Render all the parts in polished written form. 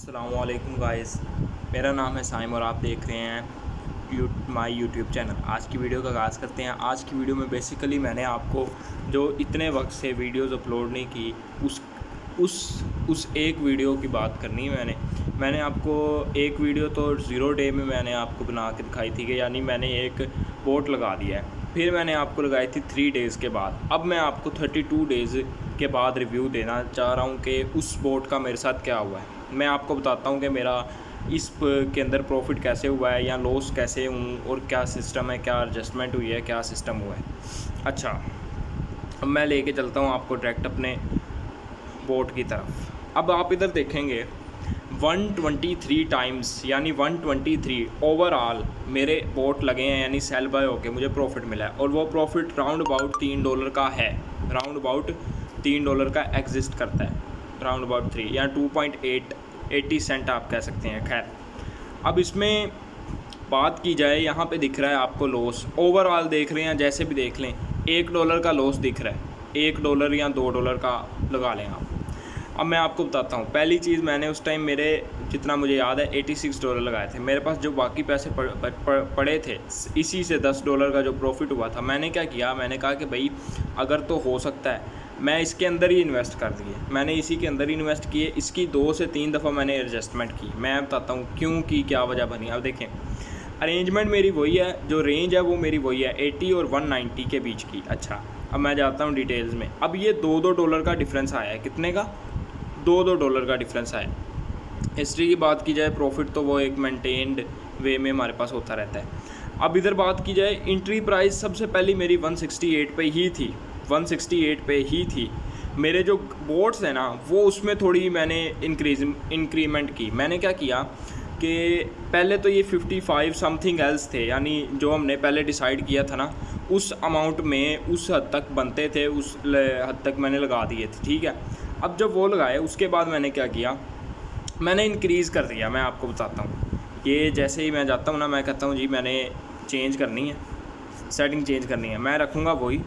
अस्सलामुअलैकुम गाइस, मेरा नाम है साइम और आप देख रहे हैं माय यूट्यूब चैनल। आज की वीडियो का आगाज़ करते हैं। आज की वीडियो में बेसिकली मैंने आपको जो इतने वक्त से वीडियोस अपलोड नहीं की उस एक वीडियो की बात करनी है। मैंने आपको एक वीडियो तो 0 डे में मैंने आपको बना के दिखाई थी कि यानी मैंने एक बोट लगा दिया है। फिर मैंने आपको लगाई थी 3 डेज़ के बाद। अब मैं आपको 32 डेज़ के बाद रिव्यू देना चाह रहा हूँ कि उस बोट का मेरे साथ क्या हुआ है। मैं आपको बताता हूँ कि मेरा इस के अंदर प्रॉफिट कैसे हुआ है या लॉस कैसे हूँ और क्या सिस्टम है, क्या एडजस्टमेंट हुई है, क्या सिस्टम हुआ है। अच्छा, अब मैं लेके चलता हूँ आपको डायरेक्ट अपने बोट की तरफ। अब आप इधर देखेंगे 123 टाइम्स यानी 123 ओवरऑल मेरे बोट लगे हैं, यानी सेल बाय होके मुझे प्रॉफिट मिला है। और वो प्रॉफिट राउंड अबाउट $3 का है, राउंड अबाउट $3 का एग्जिस्ट करता है, राउंड अबाउट 3 या 2.80 सेंट आप कह सकते हैं। खैर, अब इसमें बात की जाए, यहाँ पे दिख रहा है आपको लॉस। ओवरऑल देख रहे हैं, जैसे भी देख लें $1 का लॉस दिख रहा है, $1 या $2 का लगा लें आप। अब मैं आपको बताता हूँ। पहली चीज़, मैंने उस टाइम मेरे जितना मुझे याद है $86 लगाए थे। मेरे पास जो बाकी पैसे पड़े थे, इसी से $10 का जो प्रॉफिट हुआ था, मैंने क्या किया, मैंने कहा कि भाई अगर तो हो सकता है मैं इसके अंदर ही इन्वेस्ट कर दिए। मैंने इसी के अंदर ही इन्वेस्ट किए। इसकी 2 से 3 दफ़ा मैंने एडजस्टमेंट की। मैं बताता हूँ क्यों की, क्या वजह बनी। अब देखें, अरेंजमेंट मेरी वही है, जो रेंज है वो मेरी वही है 80 और 190 के बीच की। अच्छा, अब मैं जाता हूँ डिटेल्स में। अब ये $2 का डिफरेंस आया है। कितने का? $2 का डिफरेंस आया। हिस्ट्री की बात की जाए, प्रॉफिट तो वो एक मेंटेन्ड वे में हमारे पास होता रहता है। अब इधर बात की जाए, एंट्री प्राइस सबसे पहली मेरी 168 पे ही थी, 168 पे ही थी। मेरे जो बोट्स हैं ना, वो उसमें थोड़ी मैंने इंक्रीमेंट की। मैंने क्या किया कि पहले तो ये 55 समथिंग एल्स थे, यानी जो हमने पहले डिसाइड किया था ना, उस अमाउंट में उस हद तक बनते थे, उस हद तक मैंने लगा दिए थे। ठीक है, अब जब वो लगाए उसके बाद मैंने क्या किया, मैंने इंक्रीज़ कर दिया। मैं आपको बताता हूँ, ये जैसे ही मैं जाता हूँ ना, मैं कहता हूँ जी मैंने चेंज करनी है, सेटिंग चेंज करनी है, मैं रखूँगा वही,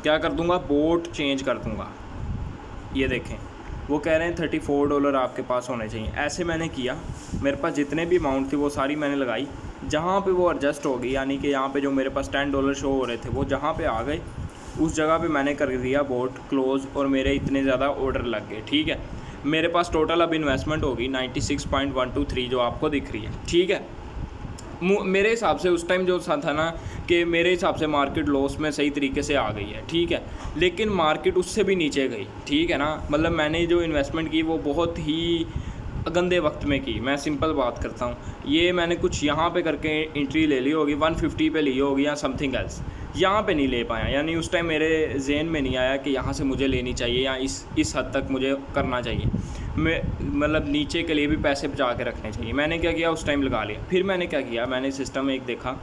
क्या कर दूँगा, बोट चेंज कर दूँगा। ये देखें, वो कह रहे हैं $34 आपके पास होने चाहिए। ऐसे मैंने किया, मेरे पास जितने भी अमाउंट थी वो सारी मैंने लगाई। जहाँ पे वो एडजस्ट हो गई, यानी कि यहाँ पे जो मेरे पास $10 शो हो रहे थे, वो जहाँ पे आ गए उस जगह पे मैंने कर दिया बोट क्लोज़, और मेरे इतने ज़्यादा ऑर्डर लग गए। ठीक है, मेरे पास टोटल अब इन्वेस्टमेंट होगी 96.123 जो आपको दिख रही है। ठीक है, मेरे हिसाब से उस टाइम जो था ना, कि मेरे हिसाब से मार्केट लॉस में सही तरीके से आ गई है। ठीक है, लेकिन मार्केट उससे भी नीचे गई। ठीक है ना, मतलब मैंने जो इन्वेस्टमेंट की वो बहुत ही गंदे वक्त में की। मैं सिंपल बात करता हूँ, ये मैंने कुछ यहाँ पे करके एंट्री ले ली होगी, 150 पे ली होगी या समथिंग एल्स, यहाँ पे नहीं ले पाया। यानी उस टाइम मेरे जहन में नहीं आया कि यहाँ से मुझे लेनी चाहिए या इस हद तक मुझे करना चाहिए। मैं मतलब नीचे के लिए भी पैसे बचा के रखने चाहिए। मैंने क्या किया, उस टाइम लगा लिया। फिर मैंने क्या किया, मैंने सिस्टम एक देखा,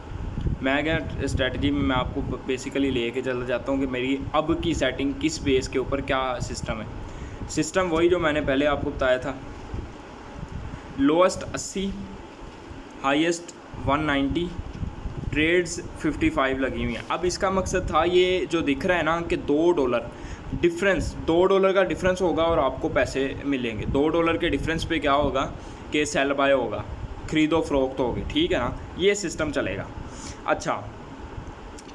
मैं क्या स्ट्रेटजी में मैं आपको बेसिकली लेके चला जाता हूँ कि मेरी अब की सेटिंग किस बेस के ऊपर क्या सिस्टम है। सिस्टम वही जो मैंने पहले आपको बताया था, लोएस्ट 80, हाईएस्ट 190, ट्रेड्स 55 लगी हुई हैं। अब इसका मकसद था, ये जो दिख रहा है ना कि $2 डिफरेंस, $2 का डिफरेंस होगा और आपको पैसे मिलेंगे। $2 के डिफरेंस पे क्या होगा कि सेल बाय होगा, ख़रीदो फरोख्त होगी। ठीक है ना, ये सिस्टम चलेगा। अच्छा,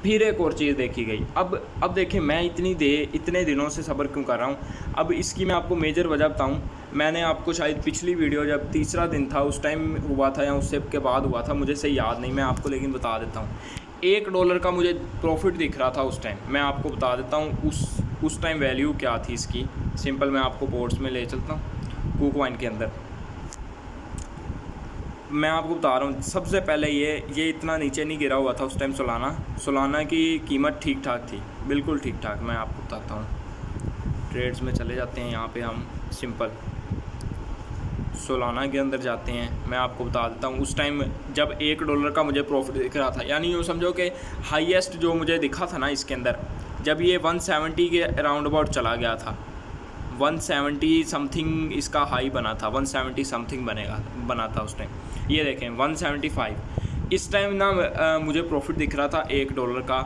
फिर एक और चीज़ देखी गई। अब देखिए, मैं इतने दिनों से सब्र क्यों कर रहा हूँ। अब इसकी मैं आपको मेजर वजह बताऊँ। मैंने आपको शायद पिछली वीडियो जब तीसरा दिन था उस टाइम हुआ था या उससे के बाद हुआ था, मुझे सही याद नहीं, मैं आपको लेकिन बता देता हूँ। $1 का मुझे प्रॉफिट दिख रहा था उस टाइम। मैं आपको बता देता हूँ उस टाइम वैल्यू क्या थी इसकी। सिंपल मैं आपको बोर्ड्स में ले चलता हूँ, KuCoin के अंदर मैं आपको बता रहा हूँ। सबसे पहले ये इतना नीचे नहीं गिरा हुआ था उस टाइम। सोलाना की कीमत ठीक ठाक थी, बिल्कुल ठीक ठाक। मैं आपको बताता हूँ, ट्रेड्स में चले जाते हैं, यहाँ पे हम सिंपल सोलाना के अंदर जाते हैं। मैं आपको बता देता हूँ, उस टाइम जब $1 का मुझे प्रॉफिट दिख रहा था, यानी यूँ समझो कि हाईएस्ट जो मुझे दिखा था ना इसके अंदर, जब ये 170 के अराउंड अबाउट चला गया था, 170 समथिंग इसका हाई बना था, 170 समथिंग बना था उस टाइम। ये देखें 175। इस टाइम ना मुझे प्रॉफिट दिख रहा था $1 का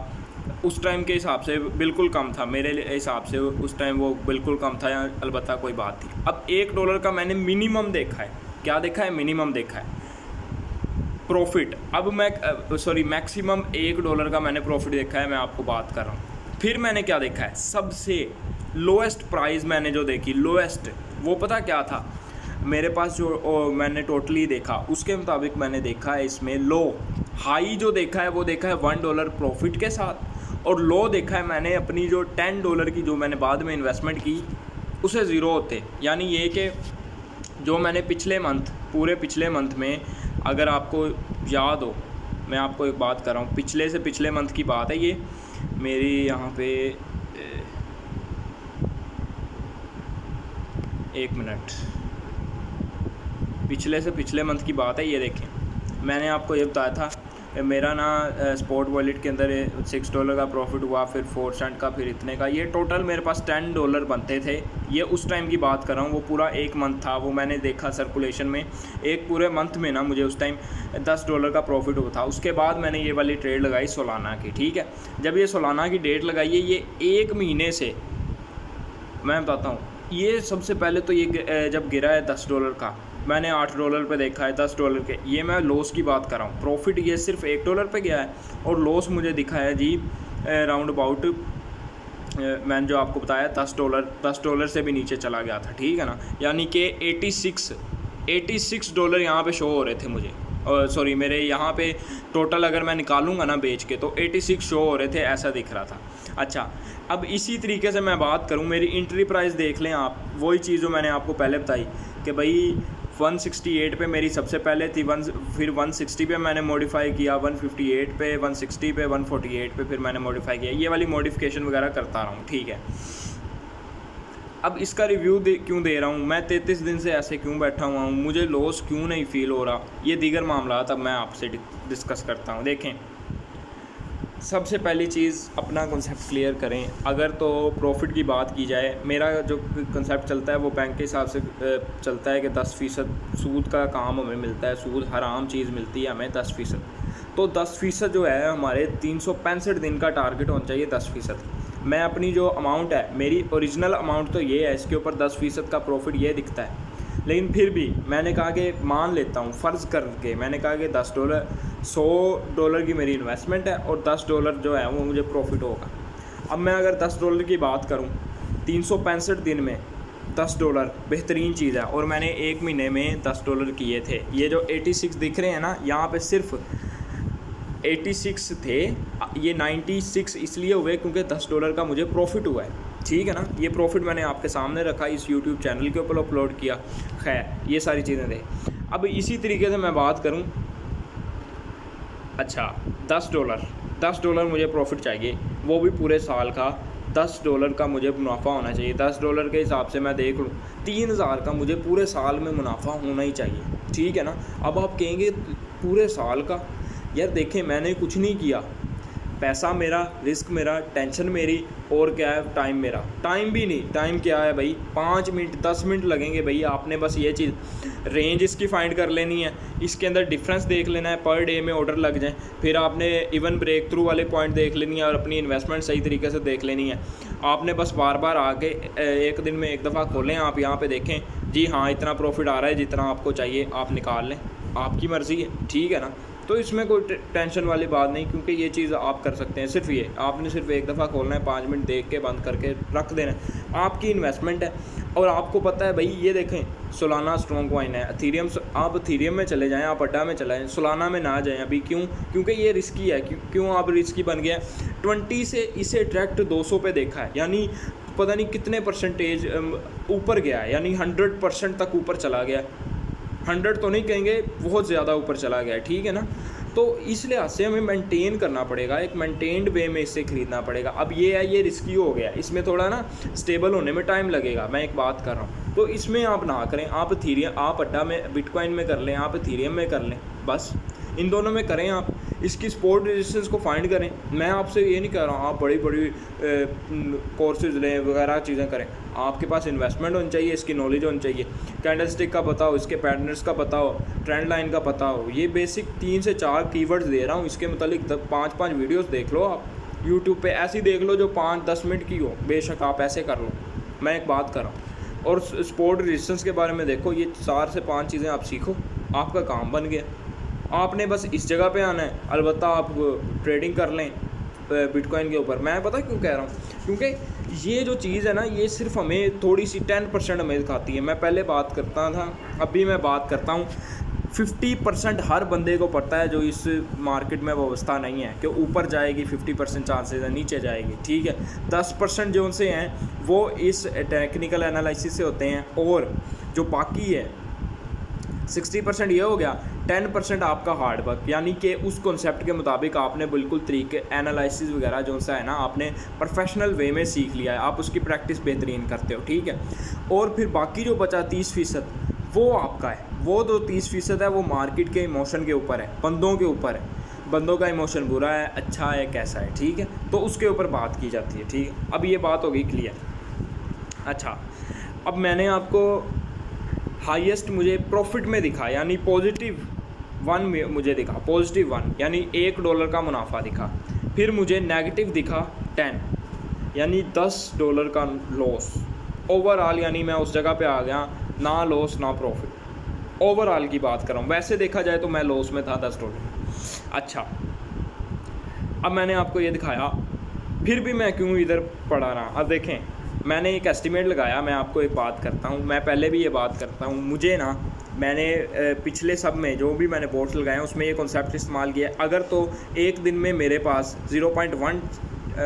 उस टाइम के हिसाब से बिल्कुल कम था, मेरे हिसाब से उस टाइम वो बिल्कुल कम था, अलबत्ता कोई बात थी। अब $1 का मैंने मिनिमम देखा है, क्या देखा है, मिनिमम देखा है प्रॉफिट। अब मैक्सिमम $1 का मैंने प्रॉफिट देखा है, मैं आपको बात कर रहा हूँ। फिर मैंने क्या देखा है, सबसे लोएस्ट प्राइस मैंने जो देखी, लोएस्ट, वो पता क्या था मेरे पास, जो मैंने टोटली देखा उसके मुताबिक मैंने देखा है इसमें लो। हाई जो देखा है वो देखा है $1 प्रॉफिट के साथ, और लो देखा है मैंने अपनी जो $10 की जो मैंने बाद में इन्वेस्टमेंट की उसे ज़ीरो होते। यानी ये कि जो मैंने पूरे पिछले मंथ में, अगर आपको याद हो, मैं आपको एक बात कर रहा हूँ, पिछले से पिछले मंथ की बात है ये मेरी, यहाँ पे एक मिनट, पिछले से पिछले मंथ की बात है। ये देखें, मैंने आपको ये बताया था मेरा ना स्पॉट वॉलेट के अंदर $6 का प्रॉफिट हुआ, फिर 4 सेंट का, फिर इतने का, ये टोटल मेरे पास $10 बनते थे। ये उस टाइम की बात कर रहा हूँ, वो पूरा एक मंथ था, वो मैंने देखा सर्कुलेशन में। एक पूरे मंथ में ना मुझे उस टाइम $10 का प्रॉफिट हुआ था। उसके बाद मैंने ये वाली ट्रेड लगाई सोलाना की, ठीक है। जब ये सोलाना की डेट लगाई है, ये एक महीने से मैं बताता हूँ, ये सबसे पहले तो ये जब गिरा है $10 का, मैंने $8 पे देखा है, $10 के, ये मैं लॉस की बात कर रहा हूँ। प्रॉफिट ये सिर्फ $1 पे गया है, और लॉस मुझे दिखा है जी राउंड अबाउट, मैंने जो आपको बताया $10 से भी नीचे चला गया था, ठीक है ना। यानी कि $86 यहाँ पे शो हो रहे थे मुझे, सॉरी मेरे यहाँ पे टोटल अगर मैं निकालूंगा ना बेच के, तो 86 शो हो रहे थे, ऐसा दिख रहा था। अच्छा, अब इसी तरीके से मैं बात करूँ, मेरी एंट्री प्राइस देख लें आप, वही चीज़ जो मैंने आपको पहले बताई कि भाई 168 पे मेरी सबसे पहले थी, फिर 160 पे मैंने मॉडिफाई किया, 158 पे, 160 पे, 148 पे फिर मैंने मॉडिफाई किया। ये वाली मॉडिफिकेशन वगैरह करता रहा हूँ, ठीक है। अब इसका रिव्यू क्यों दे रहा हूँ मैं, 33 दिन से ऐसे क्यों बैठा हुआ हूँ, मुझे लॉस क्यों नहीं फील हो रहा, ये दीगर मामला तब मैं आपसे डिस्कस करता हूँ। देखें, सबसे पहली चीज़ अपना कॉन्सेप्ट क्लियर करें। अगर तो प्रॉफिट की बात की जाए, मेरा जो कॉन्सेप्ट चलता है वो बैंक के हिसाब से चलता है कि 10% सूद का काम हमें मिलता है, सूद हराम चीज़ मिलती है हमें 10%। तो 10% जो है हमारे 365 दिन का टारगेट होना चाहिए 10%। मैं अपनी जो अमाउंट है, मेरी ओरिजिनल अमाउंट तो ये है, इसके ऊपर 10% का प्रॉफिट ये दिखता है, लेकिन फिर भी मैंने कहा कि मान लेता हूँ फ़र्ज़ करके, मैंने कहा कि $100 की मेरी इन्वेस्टमेंट है और $10 जो है वो मुझे प्रॉफिट होगा। अब मैं अगर $10 की बात करूँ, 365 दिन में $10 बेहतरीन चीज़ है, और मैंने एक महीने में $10 किए थे। ये जो 86 दिख रहे हैं ना, यहाँ पे सिर्फ 86 थे, ये 96 इसलिए हुए क्योंकि $10 का मुझे प्रॉफिट हुआ है, ठीक है ना। ये प्रॉफिट मैंने आपके सामने रखा, इस YouTube चैनल के ऊपर अपलोड किया। खैर, ये सारी चीज़ें थे। अब इसी तरीके से मैं बात करूं, अच्छा $10 मुझे प्रॉफिट चाहिए, वो भी पूरे साल का। $10 का मुझे मुनाफा होना चाहिए। $10 के हिसाब से मैं देख लूँ 3000 का मुझे पूरे साल में मुनाफा होना ही चाहिए, ठीक है ना। अब आप कहेंगे पूरे साल का, यार देखें मैंने कुछ नहीं किया, पैसा मेरा, रिस्क मेरा, टेंशन मेरी, और क्या है, टाइम मेरा। टाइम भी नहीं, टाइम क्या है भाई, 5 मिनट 10 मिनट लगेंगे भाई। आपने बस ये चीज़ रेंज इसकी फाइंड कर लेनी है, इसके अंदर डिफरेंस देख लेना है, पर डे में ऑर्डर लग जाए, फिर आपने इवन ब्रेक थ्रू वाले पॉइंट देख लेनी है और अपनी इन्वेस्टमेंट सही तरीके से देख लेनी है। आपने बस बार बार आके एक दिन में एक दफ़ा खोलें, आप यहाँ पे देखें जी हाँ इतना प्रॉफिट आ रहा है, जितना आपको चाहिए आप निकाल लें, आपकी मर्ज़ी है, ठीक है ना। तो इसमें कोई टेंशन वाली बात नहीं, क्योंकि ये चीज़ आप कर सकते हैं। सिर्फ ये आपने सिर्फ एक दफ़ा खोलना है, 5 मिनट देख के बंद करके रख देना है, आपकी इन्वेस्टमेंट है। और आपको पता है भाई, ये देखें सोलाना स्ट्रॉन्ग कॉइन है, एथेरियम, आप एथेरियम में चले जाएं, आप अड्डा में चले जाएं, सोलाना में ना जाएं अभी। क्यों? क्योंकि ये रिस्की है। क्यों आप रिस्की बन गया? 20 से इसे डायरेक्ट 200 पे देखा है, यानी पता नहीं कितने परसेंटेज ऊपर गया है, यानी 100% तक ऊपर चला गया। 100 तो नहीं कहेंगे, बहुत ज़्यादा ऊपर चला गया है, ठीक है ना। तो इस लिहाज से हमें मेंटेन करना पड़ेगा, एक मेंटेन्ड वे में इसे ख़रीदना पड़ेगा। अब ये है, ये रिस्की हो गया, इसमें थोड़ा ना स्टेबल होने में टाइम लगेगा, मैं एक बात कर रहा हूँ। तो इसमें आप ना करें, आप एथेरियम, आप अड्डा में बिटकॉइन में कर लें, आप एथेरियम में कर लें, बस इन दोनों में करें। आप इसकी सपोर्ट रेजिस्टेंस को फाइंड करें। मैं आपसे ये नहीं कह रहा हूँ आप बड़ी बड़ी कोर्सेज लें वगैरह चीज़ें करें। आपके पास इन्वेस्टमेंट होनी चाहिए, इसकी नॉलेज होनी चाहिए, कैंडलस्टिक का पता हो, इसके पैटर्न्स का पता हो, ट्रेंड लाइन का पता हो। ये बेसिक 3 से 4 कीवर्ड्स दे रहा हूँ, इसके मतलब 5-5 वीडियोस देख लो आप, यूट्यूब पे ऐसी देख लो जो 5-10 मिनट की हो, बेशक आप ऐसे कर लो, मैं एक बात कर रहा हूँ। और स्पोर्ट रेजिस्टेंस के बारे में देखो, ये 4 से 5 चीज़ें आप सीखो, आपका काम बन गया। आपने बस इस जगह पे आना है। अलबत्ता आप ट्रेडिंग कर लें बिटकॉइन के ऊपर। मैं पता क्यों कह रहा हूँ, क्योंकि ये जो चीज़ है ना, ये सिर्फ हमें थोड़ी सी 10% हमें दिखाती है। मैं पहले बात करता था, अभी मैं बात करता हूँ 50% हर बंदे को पता है जो इस मार्केट में व्यवस्था नहीं है कि ऊपर जाएगी, 50% चांसेस है नीचे जाएगी, ठीक है। 10% जो उनसे हैं वो इस टेक्निकल एनालिसिस से होते हैं, और जो बाकी है 60% ये हो गया। 10% आपका हार्ड वर्क, यानी कि उस कॉन्सेप्ट के मुताबिक आपने बिल्कुल तरीके एनालिसिस वगैरह जो सा है ना, आपने प्रोफेशनल वे में सीख लिया है, आप उसकी प्रैक्टिस बेहतरीन करते हो, ठीक है। और फिर बाकी जो बचा 30% वो आपका है। वो जो 30% है वो मार्केट के इमोशन के ऊपर है, बंदों के ऊपर है। बंदों का इमोशन बुरा है, अच्छा है, कैसा है, ठीक है, तो उसके ऊपर बात की जाती है, ठीक है। अब ये बात हो गई क्लियर। अच्छा, अब मैंने आपको हाईएस्ट मुझे प्रॉफिट में दिखा, यानी +1 में मुझे दिखा, +1 यानी $1 का मुनाफा दिखा। फिर मुझे नेगेटिव दिखा 10, यानी $10 का लॉस ओवरऑल, यानी मैं उस जगह पे आ गया, ना लॉस ना प्रॉफिट। ओवरऑल की बात कर रहा हूँ, वैसे देखा जाए तो मैं लॉस में था $10। अच्छा, अब मैंने आपको ये दिखाया, फिर भी मैं क्यों इधर पड़ा रहा। अब देखें, मैंने एक एस्टिमेट लगाया। मैं आपको एक बात करता हूँ, मैं पहले भी ये बात करता हूँ, मुझे ना, मैंने पिछले सब में जो भी मैंने बोर्ड्स लगाए हैं उसमें ये कॉन्सेप्ट इस्तेमाल किया। अगर तो एक दिन में मेरे पास 0.1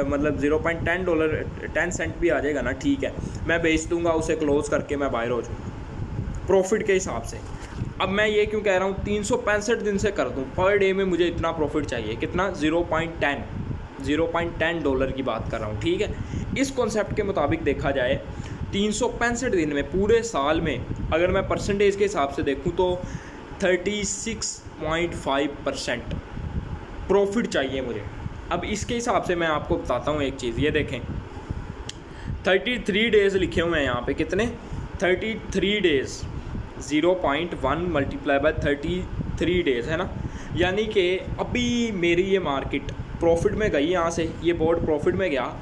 मतलब $0.10 सेंट भी आ जाएगा ना, ठीक है, मैं बेच दूंगा, उसे क्लोज़ करके मैं बाहर हो जाऊँगा प्रॉफिट के हिसाब से। अब मैं ये क्यों कह रहा हूँ, 365 दिन से कर दूँ, पर डे में मुझे इतना प्रॉफिट चाहिए, कितना, $0.10 की बात कर रहा हूँ, ठीक है। इस कॉन्सेप्ट के मुताबिक देखा जाए 365 दिन में, पूरे साल में अगर मैं परसेंटेज के हिसाब से देखूँ तो 36.5% प्रॉफिट चाहिए मुझे। अब इसके हिसाब से मैं आपको बताता हूँ एक चीज़, ये देखें 33 डेज़ लिखे हुए हैं यहाँ पे, कितने, 33 डेज़, 0.1 × 33 डेज़ है ना, यानी कि अभी मेरी ये मार्केट प्रॉफिट में गई, यहाँ से ये बोर्ड प्रॉफिट में गया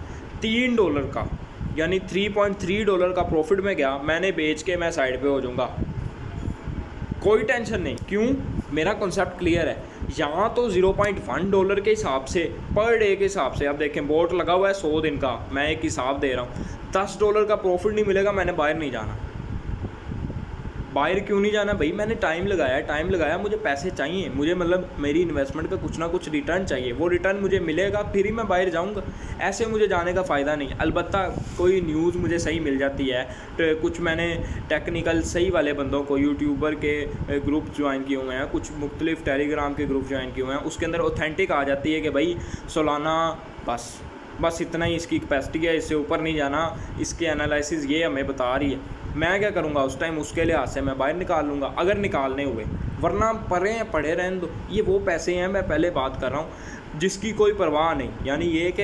$3 का, यानी $3.3 का प्रॉफिट में गया। मैंने बेच के मैं साइड पे हो जाऊँगा, कोई टेंशन नहीं। क्यों, मेरा कॉन्सेप्ट क्लियर है। यहाँ तो $0.1 के हिसाब से, पर डे के हिसाब से, अब देखें बोर्ड लगा हुआ है 100 दिन का, मैं एक हिसाब दे रहा हूँ, $10 का प्रॉफिट नहीं मिलेगा, मैंने बाहर नहीं जाना। बाहर क्यों नहीं जाना भाई, मैंने टाइम लगाया, मुझे पैसे चाहिए, मुझे मतलब मेरी इन्वेस्टमेंट पे कुछ ना कुछ रिटर्न चाहिए, वो रिटर्न मुझे मिलेगा फिर ही मैं बाहर जाऊंगा, ऐसे मुझे जाने का फ़ायदा नहीं। अलबत्ता कोई न्यूज़ मुझे सही मिल जाती है, तो कुछ मैंने टेक्निकल सही वाले बंदों को, यूट्यूबर के ग्रुप ज्वाइन किए हुए हैं, कुछ मुख्तलिफ टेलीग्राम के ग्रुप ज्वाइन किए हुए हैं, उसके अंदर ऑथेंटिक आ जाती है कि भाई सालाना बस इतना ही इसकी कैपेसिटी है, इससे ऊपर नहीं जाना, इसके एनालिसिस ये हमें बता रही है। मैं क्या करूँगा उस टाइम, उसके लिहाज से मैं बाहर निकाल लूँगा अगर निकालने हुए, वरना पड़े रहने दो। ये वो पैसे हैं, मैं पहले बात कर रहा हूँ, जिसकी कोई परवाह नहीं। यानी ये कि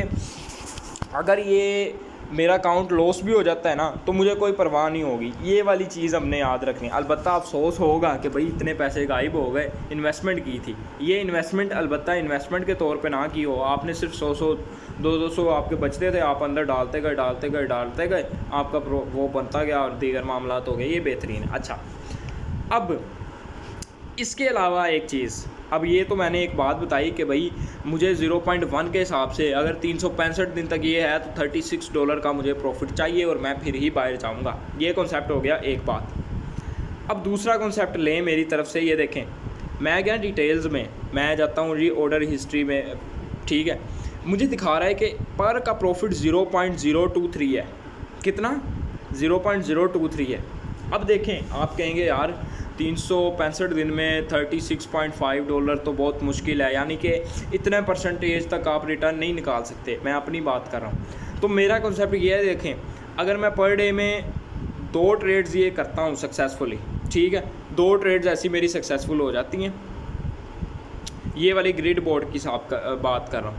अगर ये मेरा अकाउंट लॉस भी हो जाता है ना तो मुझे कोई परवाह नहीं होगी। ये वाली चीज़ हमने याद रखनी। अलबत्ता अफसोस होगा कि भाई इतने पैसे गायब हो गए, इन्वेस्टमेंट की थी। ये इन्वेस्टमेंट अलबत्ता इन्वेस्टमेंट के तौर पे ना की हो, आपने सिर्फ 100 200 आपके बचते थे, आप अंदर डालते गए, आपका वो बनता गया और दीगर मामलात हो गए, ये बेहतरीन है। अच्छा, अब इसके अलावा एक चीज़, अब ये तो मैंने एक बात बताई कि भाई मुझे 0.1 के हिसाब से अगर 365 दिन तक ये है तो $36 का मुझे प्रॉफिट चाहिए और मैं फिर ही बाहर जाऊंगा। ये कॉन्सेप्ट हो गया एक बात। अब दूसरा कॉन्सेप्ट लें मेरी तरफ से, ये देखें, मैं क्या डिटेल्स में मैं जाता हूँ जी ऑर्डर हिस्ट्री में, ठीक है, मुझे दिखा रहा है कि पर का प्रॉफिट 0.023 है। कितना, 0.023 है। अब देखें, आप कहेंगे यार 365 दिन में $36.5 तो बहुत मुश्किल है, यानी कि इतने परसेंटेज तक आप रिटर्न नहीं निकाल सकते। मैं अपनी बात कर रहा हूँ। तो मेरा कॉन्सेप्ट ये है, देखें, अगर मैं पर डे में 2 ट्रेड्स ये करता हूँ सक्सेसफुली, ठीक है, 2 ट्रेड्स ऐसी मेरी सक्सेसफुल हो जाती हैं, ये वाली ग्रिड बोर्ड की बात कर रहा हूँ,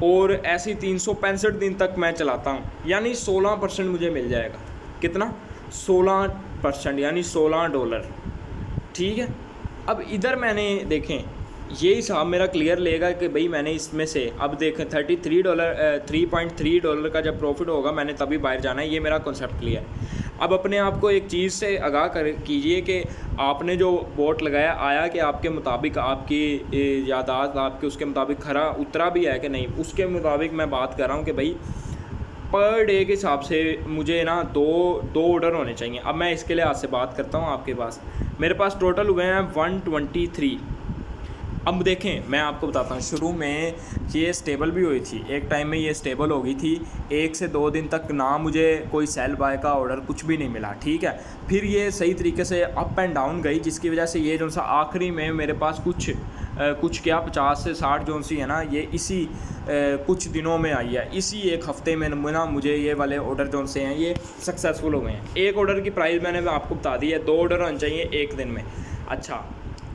और ऐसी 365 दिन तक मैं चलाता हूँ, यानी 16% मुझे मिल जाएगा। कितना, 16%, यानी $16, ठीक है। अब इधर मैंने देखें, ये हिसाब मेरा क्लियर लेगा कि भाई मैंने इसमें से अब देखें $3.3 का जब प्रॉफिट होगा मैंने तभी बाहर जाना है। ये मेरा कॉन्सेप्ट क्लियर है। अब अपने आप को एक चीज़ से आगाह कर कीजिए कि आपने जो बोट लगाया आया कि आपके मुताबिक, आपकी यादाश्त आपके उसके मुताबिक खरा उतरा भी है कि नहीं, उसके मुताबिक मैं बात कर रहा हूँ कि भाई पर डे के हिसाब से मुझे ना दो ऑर्डर होने चाहिए। अब मैं इसके लिए आज से बात करता हूँ आपके पास, मेरे पास टोटल हुए हैं 123। अब देखें मैं आपको बताता हूँ, शुरू में ये स्टेबल भी हुई थी, एक टाइम में ये स्टेबल हो गई थी, 1 से 2 दिन तक ना मुझे कोई सेल बाय का ऑर्डर कुछ भी नहीं मिला, ठीक है। फिर ये सही तरीके से अप एंड डाउन गई, जिसकी वजह से ये जो सा आखिरी में मेरे पास कुछ क्या 50 से 60 जो सी है ना, ये इसी कुछ दिनों में आई है, इसी एक हफ़्ते में ना मुझे ये वाले ऑर्डर जो से हैं ये सक्सेसफुल हो गए हैं। एक ऑर्डर की प्राइस मैंने आपको बता दी है, 2 ऑर्डर होने चाहिए एक दिन में। अच्छा,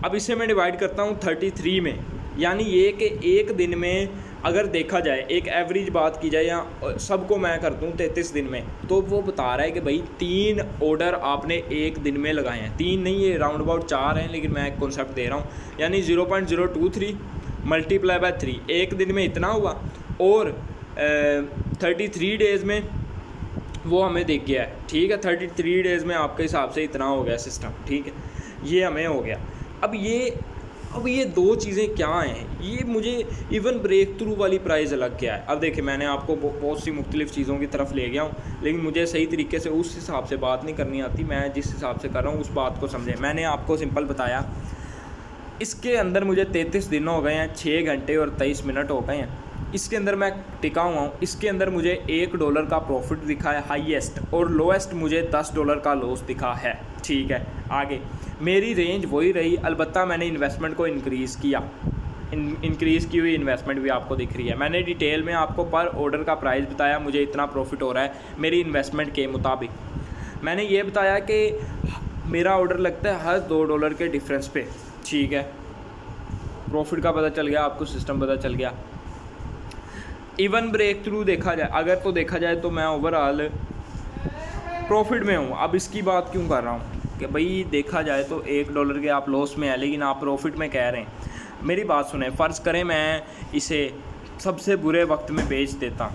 अब इसे मैं डिवाइड करता हूँ 33 में, यानी ये कि एक दिन में अगर देखा जाए, एक एवरेज बात की जाए या सबको मैं कर दूँ 33 दिन में, तो वो बता रहा है कि भाई 3 ऑर्डर आपने एक दिन में लगाए हैं। 3 नहीं, ये राउंड अबाउट 4 हैं, लेकिन मैं एक कॉन्सेप्ट दे रहा हूँ, यानी 0.023 मल्टीप्लाई बाय 3 एक दिन में इतना हुआ, और 33 डेज़ में वो हमें दिख गया है, ठीक है। 33 डेज़ में आपके हिसाब से इतना हो गया सिस्टम, ठीक है, ये हमें हो गया। अब ये 2 चीज़ें क्या हैं, ये मुझे इवन ब्रेक थ्रू वाली प्राइस अलग क्या है। अब देखिए मैंने आपको बहुत सी मुख्तलिफ़ चीज़ों की तरफ ले गया हूँ, लेकिन मुझे सही तरीके से उस हिसाब से बात नहीं करनी आती, मैं जिस हिसाब से कर रहा हूँ उस बात को समझें। मैंने आपको सिंपल बताया, इसके अंदर मुझे 33 दिन हो गए हैं, 6 घंटे और 23 मिनट हो गए हैं, इसके अंदर मैं टिका हुआ हूँ। इसके अंदर मुझे $1 का प्रॉफिट दिखा है हाईएस्ट, और लोएस्ट मुझे $10 का लॉस दिखा है, ठीक है। आगे मेरी रेंज वही रही, अलबत्ता मैंने इन्वेस्टमेंट को इंक्रीज़ किया, इंक्रीज़ की हुई इन्वेस्टमेंट भी आपको दिख रही है। मैंने डिटेल में आपको पर ऑर्डर का प्राइस बताया, मुझे इतना प्रॉफिट हो रहा है मेरी इन्वेस्टमेंट के मुताबिक। मैंने ये बताया कि मेरा ऑर्डर लगता है हर $2 के डिफरेंस पे, ठीक है। प्रॉफिट का पता चल गया आपको, सिस्टम पता चल गया। इवन ब्रेक थ्रू देखा जाए अगर, तो देखा जाए तो मैं ओवरऑल प्रॉफिट में हूँ। अब इसकी बात क्यों कर रहा हूँ कि भाई देखा जाए तो $1 के आप लॉस में है, लेकिन आप प्रॉफिट में कह रहे हैं। मेरी बात सुने, फ़र्ज़ करें मैं इसे सबसे बुरे वक्त में बेच देता,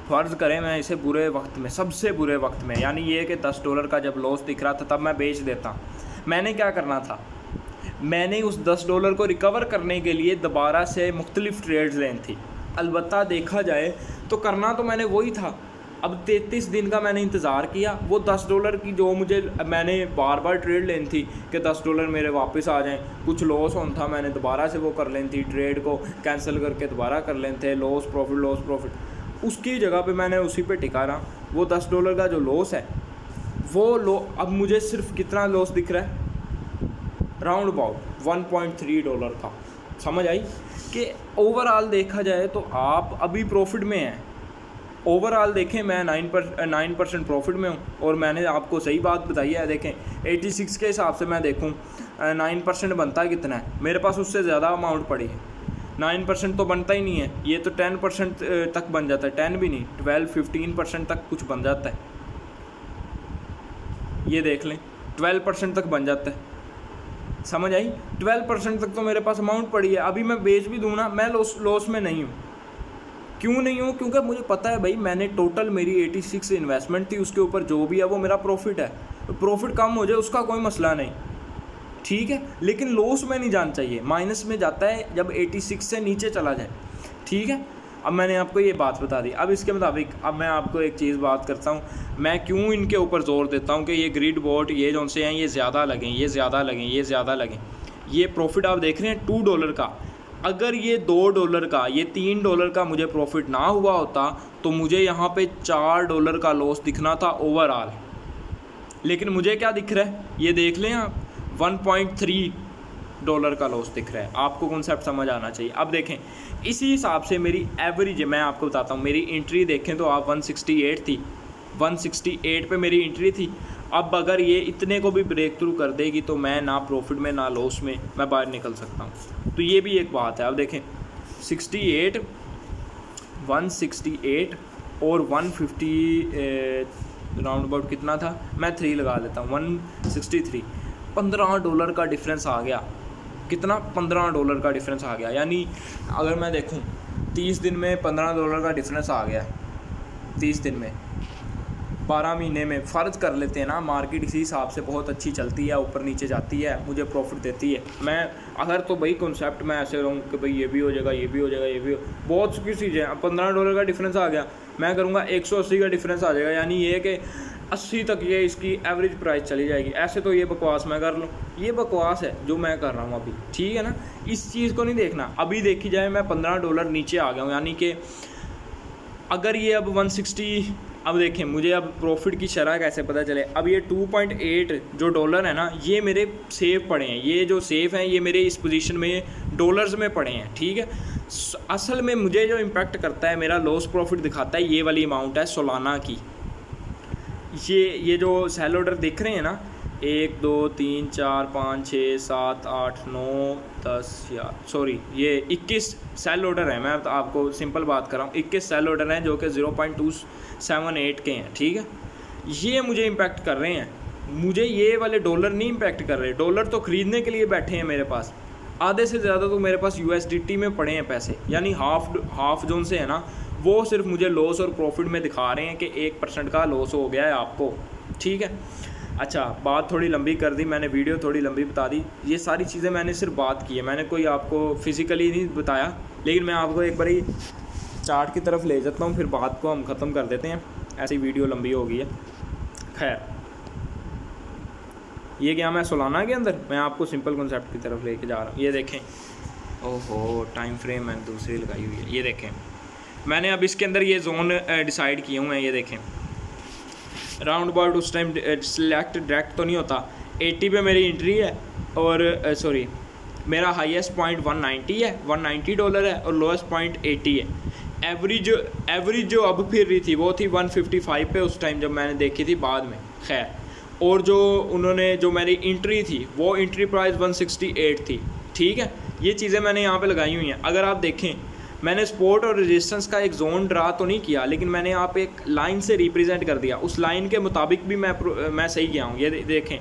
फ़र्ज़ करें मैं इसे बुरे वक्त में, सबसे बुरे वक्त में, यानी ये कि $10 का जब लॉस दिख रहा था तब मैं बेच देता। मैंने क्या करना था, मैंने उस $10 को रिकवर करने के लिए दोबारा से मुख्तलिफ़ ट्रेड्स लेनी थी। अलबत्ता देखा जाए तो करना तो मैंने वही था। अब 33 दिन का मैंने इंतज़ार किया, वो $10 की जो मैंने बार बार ट्रेड लेनी थी कि $10 मेरे वापस आ जाएं, कुछ लॉस होना था, मैंने दोबारा से वो कर लेनी थी, ट्रेड को कैंसिल करके दोबारा कर लेने थे, लॉस प्रॉफिट, उसकी जगह पे मैंने उसी पे टिका रहा। वो $10 का जो लॉस है वो अब मुझे सिर्फ कितना लॉस दिख रहा है, राउंड अबाउट $1.3 का। समझ आई कि ओवरऑल देखा जाए तो आप अभी प्रॉफिट में हैं। ओवरऑल देखें मैं 9% प्रॉफिट में हूँ, और मैंने आपको सही बात बताई है। देखें 86 के हिसाब से मैं देखूँ 9% बनता है कितना है, मेरे पास उससे ज़्यादा अमाउंट पड़ी है। 9% तो बनता ही नहीं है, ये तो 10% तक बन जाता है, 10 भी नहीं, 12-15% तक कुछ बन जाता है। ये देख लें 12% तक बन जाता है। समझ आई, 12% तक तो मेरे पास अमाउंट पड़ी है। अभी मैं बेच भी दूँ ना, मैं लॉस में नहीं हूँ। क्यों नहीं हूँ, क्योंकि मुझे पता है भाई मैंने टोटल मेरी 86 इन्वेस्टमेंट थी, उसके ऊपर जो भी है वो मेरा प्रॉफिट है। प्रॉफिट कम हो जाए उसका कोई मसला नहीं, ठीक है, लेकिन लॉस में नहीं जाना चाहिए। माइनस में जाता है जब 86 से नीचे चला जाए, ठीक है। अब मैंने आपको ये बात बता दी। अब इसके मुताबिक अब मैं आपको एक चीज़ बात करता हूँ, मैं क्यों इनके ऊपर ज़ोर देता हूँ कि ये ग्रिड बोट ये जो से हैं ये ज़्यादा लगें, ये ज़्यादा लगें, ये ज़्यादा लगें। ये प्रॉफिट आप देख रहे हैं $2 का, अगर ये $2 का, ये $3 का मुझे प्रॉफिट ना हुआ होता तो मुझे यहाँ पे $4 का लॉस दिखना था ओवरऑल। लेकिन मुझे क्या दिख रहा है, ये देख लें आप, $1.3 का लॉस दिख रहा है। आपको कॉन्सेप्ट समझ आना चाहिए। अब देखें इसी हिसाब से मेरी एवरेज, मैं आपको बताता हूँ, मेरी एंट्री देखें तो आप 168 थी, 168 पे मेरी एंट्री थी। अब अगर ये इतने को भी ब्रेक थ्रू कर देगी तो मैं ना प्रॉफिट में ना लॉस में मैं बाहर निकल सकता हूँ। तो ये भी एक बात है। अब देखें 168 और 150 राउंड अबाउट कितना था, मैं 3 लगा लेता हूँ, 163, $15 का डिफरेंस आ गया कितना $15 का डिफरेंस आ गया। यानी अगर मैं देखूं 30 दिन में $15 का डिफरेंस आ गया, 30 दिन में, 12 महीने में फ़र्ज कर लेते हैं ना। मार्केट इसी हिसाब से बहुत अच्छी चलती है, ऊपर नीचे जाती है, मुझे प्रॉफिट देती है। मैं अगर तो भाई कॉन्सेप्ट मैं ऐसे रहूँ कि भाई ये भी हो जाएगा, ये भी हो जाएगा, ये भी बहुत सी चीज़ें। $15 का डिफरेंस आ गया, मैं करूँगा 180 का डिफरेंस आ जाएगा, यानी ये कि 80 तक ये इसकी एवरेज प्राइस चली जाएगी। ऐसे तो ये बकवास मैं कर लूँ, ये बकवास है जो मैं कर रहा हूँ अभी, ठीक है ना। इस चीज़ को नहीं देखना। अभी देखी जाए मैं $15 नीचे आ गया हूँ, यानी कि अगर ये अब 160, अब देखें मुझे अब प्रॉफिट की शरह कैसे पता चले। अब ये 2.8 जो डॉलर है ना, ये मेरे सेव पड़े हैं, ये जो सेव हैं ये मेरे इस पोजीशन में डॉलर्स में पड़े हैं, ठीक है। असल में मुझे जो इम्पैक्ट करता है, मेरा लॉस प्रॉफिट दिखाता है, ये वाली अमाउंट है सालाना की। ये जो सेल ऑर्डर दिख रहे हैं ना, 1 2 3 4 5 6 7 8 9 10 या सॉरी ये 21 सेल ऑर्डर है। मैं आपको सिंपल बात कर रहा हूँ, 21 सेल ऑर्डर हैं जो कि 0.278 के हैं, ठीक है। ये मुझे इम्पैक्ट कर रहे हैं, मुझे ये वाले डॉलर नहीं इम्पैक्ट कर रहे। डॉलर तो ख़रीदने के लिए बैठे हैं मेरे पास, आधे से ज़्यादा तो मेरे पास USDT में पड़े हैं पैसे, यानी हाफ जोन से है ना, वो सिर्फ मुझे लॉस और प्रॉफिट में दिखा रहे हैं कि 1% का लॉस हो गया है आपको, ठीक है। अच्छा, बात थोड़ी लंबी कर दी मैंने, वीडियो थोड़ी लंबी बता दी। ये सारी चीज़ें मैंने सिर्फ बात की है, मैंने कोई आपको फिज़िकली नहीं बताया, लेकिन मैं आपको एक बारी चार्ट की तरफ ले जाता हूँ, फिर बात को हम ख़त्म कर देते हैं, ऐसी वीडियो लंबी हो गई है। खैर, ये क्या मैं सालाना के अंदर मैं आपको सिंपल कॉन्सेप्ट की तरफ लेके जा रहा हूँ। ये देखें, ओहो टाइम फ्रेम मैंने दूसरी लगाई हुई है। ये देखें, मैंने अब इसके अंदर ये जोन डिसाइड किए हुए हैं। ये देखें, राउंड अबाउट उस टाइम सिलेक्ट डायरेक्ट तो नहीं होता। 80 पे मेरी एंट्री है और सॉरी मेरा हाईएस्ट पॉइंट 190 है, $190 है, और लोएस्ट पॉइंट 80 है। एवरेज जो अब फिर रही थी वो थी 155 पे उस टाइम जब मैंने देखी थी बाद में। खैर, और जो उन्होंने जो मेरी एंट्री थी वो एंट्री प्राइस 168 थी, ठीक है। ये चीज़ें मैंने यहाँ पे लगाई हुई हैं। अगर आप देखें, मैंने सपोर्ट और रेजिस्टेंस का एक जोन ड्रा तो नहीं किया, लेकिन मैंने यहाँ पे एक लाइन से रिप्रेजेंट कर दिया, उस लाइन के मुताबिक भी मैं सही गया हूँ। ये देखें,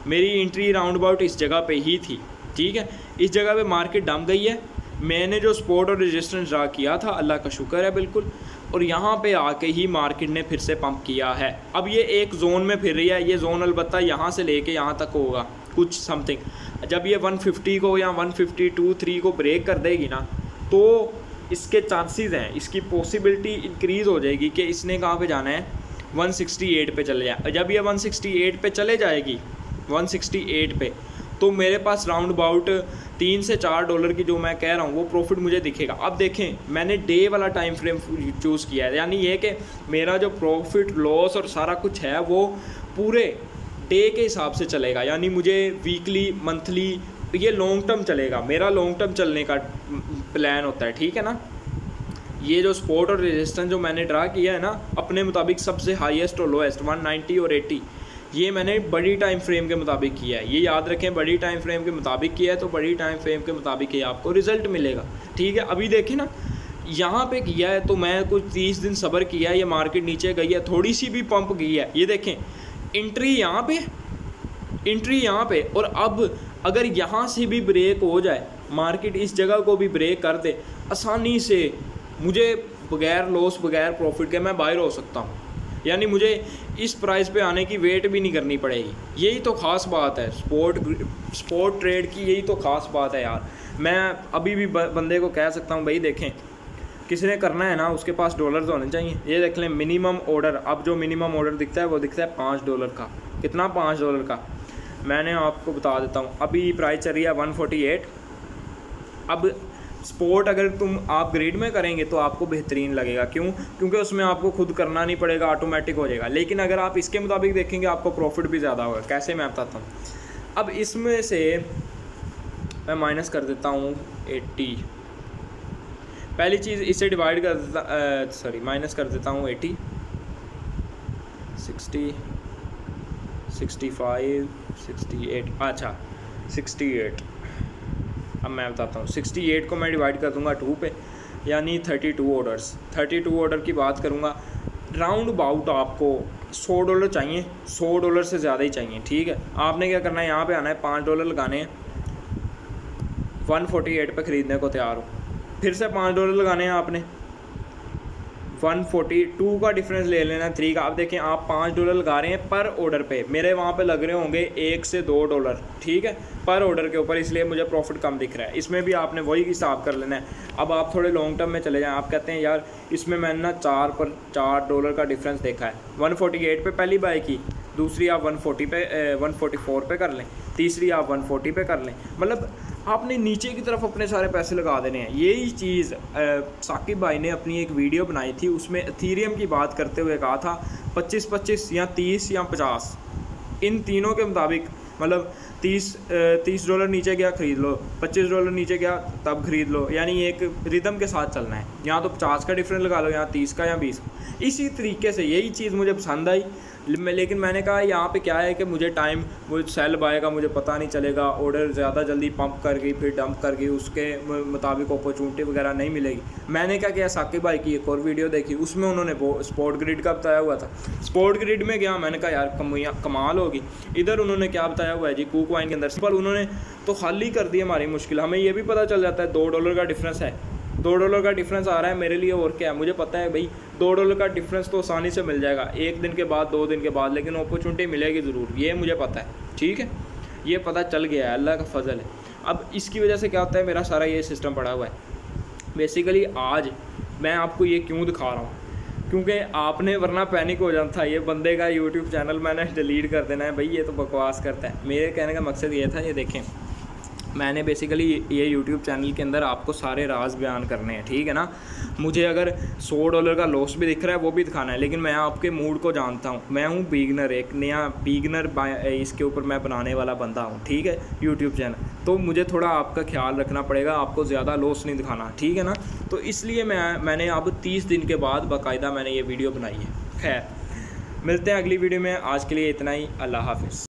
मेरी एंट्री राउंड अबाउट इस जगह पे ही थी, ठीक है। इस जगह पे मार्केट डम गई है, मैंने जो सपोर्ट और रेजिस्टेंस ड्रा किया था, अल्लाह का शुक्र है बिल्कुल, और यहाँ पे आके ही मार्केट ने फिर से पंप किया है। अब ये एक जोन में फिर रही है, ये जोन अलबत्ता यहाँ से लेके यहाँ तक होगा कुछ समथिंग। जब ये 150 को या 152-3 को ब्रेक कर देगी ना, तो इसके चांसेस हैं, इसकी पॉसिबिलिटी इंक्रीज़ हो जाएगी कि इसने कहाँ पे जाना है, 168 पे चले जाए। जब ये 168 पे चले जाएगी, 168 पे, तो मेरे पास राउंड अबाउट $3 से $4 की जो मैं कह रहा हूँ वो प्रॉफिट मुझे दिखेगा। अब देखें, मैंने डे वाला टाइम फ्रेम चूज़ किया है, यानी ये कि मेरा जो प्रॉफिट लॉस और सारा कुछ है वो पूरे डे के हिसाब से चलेगा, यानी मुझे वीकली मंथली ये लॉन्ग टर्म चलेगा, मेरा लॉन्ग टर्म चलने का प्लान होता है, ठीक है ना। ये जो सपोर्ट और रेजिस्टेंस जो मैंने ड्रा किया है ना, अपने मुताबिक सबसे हाईएस्ट और लोएस्ट 190 और 80, ये मैंने बड़ी टाइम फ्रेम के मुताबिक किया है। ये याद रखें, बड़ी टाइम फ्रेम के मुताबिक किया है तो बड़ी टाइम फ्रेम के मुताबिक ही आपको रिज़ल्ट मिलेगा, ठीक है। अभी देखें ना, यहाँ पे किया है तो मैं कुछ 30 दिन सब्र किया है, ये मार्केट नीचे गई है, थोड़ी सी भी पंप गई है। ये देखें, एंट्री यहाँ पे, एंट्री यहाँ पे, और अब अगर यहाँ से भी ब्रेक हो जाए, मार्केट इस जगह को भी ब्रेक कर दे, आसानी से मुझे बगैर लॉस बगैर प्रॉफिट के मैं बाहर हो सकता हूँ, यानी मुझे इस प्राइस पे आने की वेट भी नहीं करनी पड़ेगी। यही तो ख़ास बात है स्पोर्ट ट्रेड की, यही तो ख़ास बात है यार। मैं अभी भी बंदे को कह सकता हूँ, भाई देखें, किसने करना है ना उसके पास डॉलर्स होने चाहिए। ये देख लें, मिनिमम ऑर्डर, अब जो मिनिमम ऑर्डर दिखता है वो दिखता है $5 का। कितना? $5 का। मैंने आपको बता देता हूँ, अभी प्राइस चल रही है 148। अब स्पोर्ट अगर आप ग्रेड में करेंगे तो आपको बेहतरीन लगेगा, क्यों? क्योंकि उसमें आपको खुद करना नहीं पड़ेगा, ऑटोमेटिक हो जाएगा। लेकिन अगर आप इसके मुताबिक देखेंगे आपको प्रॉफिट भी ज़्यादा होगा। कैसे, मैं बताता हूँ। अब इसमें से मैं माइनस कर देता हूँ 80। पहली चीज़, इसे डिवाइड कर देता, माइनस कर देता हूँ 80, 60, 65, 68, अच्छा 68। अब मैं बताता हूँ, 68 को मैं डिवाइड कर दूँगा 2 पे, यानी 32 ऑर्डर्स। 32 ऑर्डर की बात करूँगा, राउंड अबाउट आपको $100 चाहिए, $100 से ज़्यादा ही चाहिए, ठीक है। आपने क्या करना है, यहाँ पे आना है, $5 लगाने हैं, 148 पे ख़रीदने को तैयार हो, फिर से $5 लगाने हैं आपने, 142 का डिफरेंस ले लेना 3 का। आप देखें आप $5 लगा रहे हैं पर ऑर्डर पे, मेरे वहाँ पे लग रहे होंगे $1 से $2, ठीक है, पर ऑर्डर के ऊपर, इसलिए मुझे प्रॉफिट कम दिख रहा है। इसमें भी आपने वही हिसाब कर लेना है। अब आप थोड़े लॉन्ग टर्म में चले जाएं, आप कहते हैं यार इसमें मैंने ना $4 का डिफरेंस देखा है, 148 पे पहली बाय की, दूसरी आप 144 पे कर लें, तीसरी आप 140 पे कर लें, मतलब आपने नीचे की तरफ अपने सारे पैसे लगा देने हैं। यही चीज़ साकिब भाई ने अपनी एक वीडियो बनाई थी, उसमें एथेरियम की बात करते हुए कहा था 25 या 30 या 50, इन तीनों के मुताबिक, मतलब $30 नीचे गया ख़रीद लो, $25 नीचे गया तब ख़रीद लो, यानी एक रिदम के साथ चलना है। यहाँ तो 50 का डिफरेंस लगा लो, यहाँ 30 का या 20। इसी तरीके से यही चीज़ मुझे पसंद आई, लेकिन मैंने कहा यहाँ पे क्या है कि मुझे टाइम, वो सेल बाय का मुझे पता नहीं चलेगा, ऑर्डर ज़्यादा जल्दी पंप कर गई फिर डंप कर गई, उसके मुताबिक अपॉर्चुनिटी वगैरह नहीं मिलेगी। मैंने क्या किया, साकिब भाई की एक और वीडियो देखी, उसमें उन्होंने वो स्पोर्ट ग्रिड का बताया हुआ था, स्पोर्ट ग्रिड में गया, मैंने कहा यार कमाल होगी। इधर उन्होंने क्या बताया हुआ है जी, कुकवाइन के अंदर सिंपल उन्होंने तो हल ही कर दी हमारी मुश्किल। हमें ये भी पता चल जाता है $2 का डिफरेंस है, $2 का डिफरेंस आ रहा है मेरे लिए, और क्या है, मुझे पता है भाई $2 का डिफरेंस तो आसानी से मिल जाएगा, 1 दिन के बाद 2 दिन के बाद, लेकिन अपॉर्चुनिटी मिलेगी ज़रूर, ये मुझे पता है, ठीक है, ये पता चल गया है, अल्लाह का फजल है। अब इसकी वजह से क्या होता है, मेरा सारा ये सिस्टम पड़ा हुआ है। बेसिकली आज मैं आपको ये क्यों दिखा रहा हूँ, क्योंकि आपने वरना पैनिक हो जाता था, ये बंदे का यूट्यूब चैनल मैंने डिलीट कर देना है, भाई ये तो बकवास करता है। मेरे कहने का मकसद ये था, ये देखें मैंने बेसिकली ये यूट्यूब चैनल के अंदर आपको सारे राज बयान करने हैं, ठीक है ना। मुझे अगर $100 का लॉस भी दिख रहा है वो भी दिखाना है, लेकिन मैं आपके मूड को जानता हूँ, मैं हूँ बिगनर, एक नया बिगनर इसके ऊपर मैं बनाने वाला बंदा हूँ, ठीक है, यूट्यूब चैनल, तो मुझे थोड़ा आपका ख्याल रखना पड़ेगा, आपको ज़्यादा लॉस नहीं दिखाना, ठीक है ना। तो इसलिए मैंने अब 30 दिन के बाद बाकायदा मैंने ये वीडियो बनाई है। खैर मिलते हैं अगली वीडियो में, आज के लिए इतना ही, अल्लाह हाफिज़।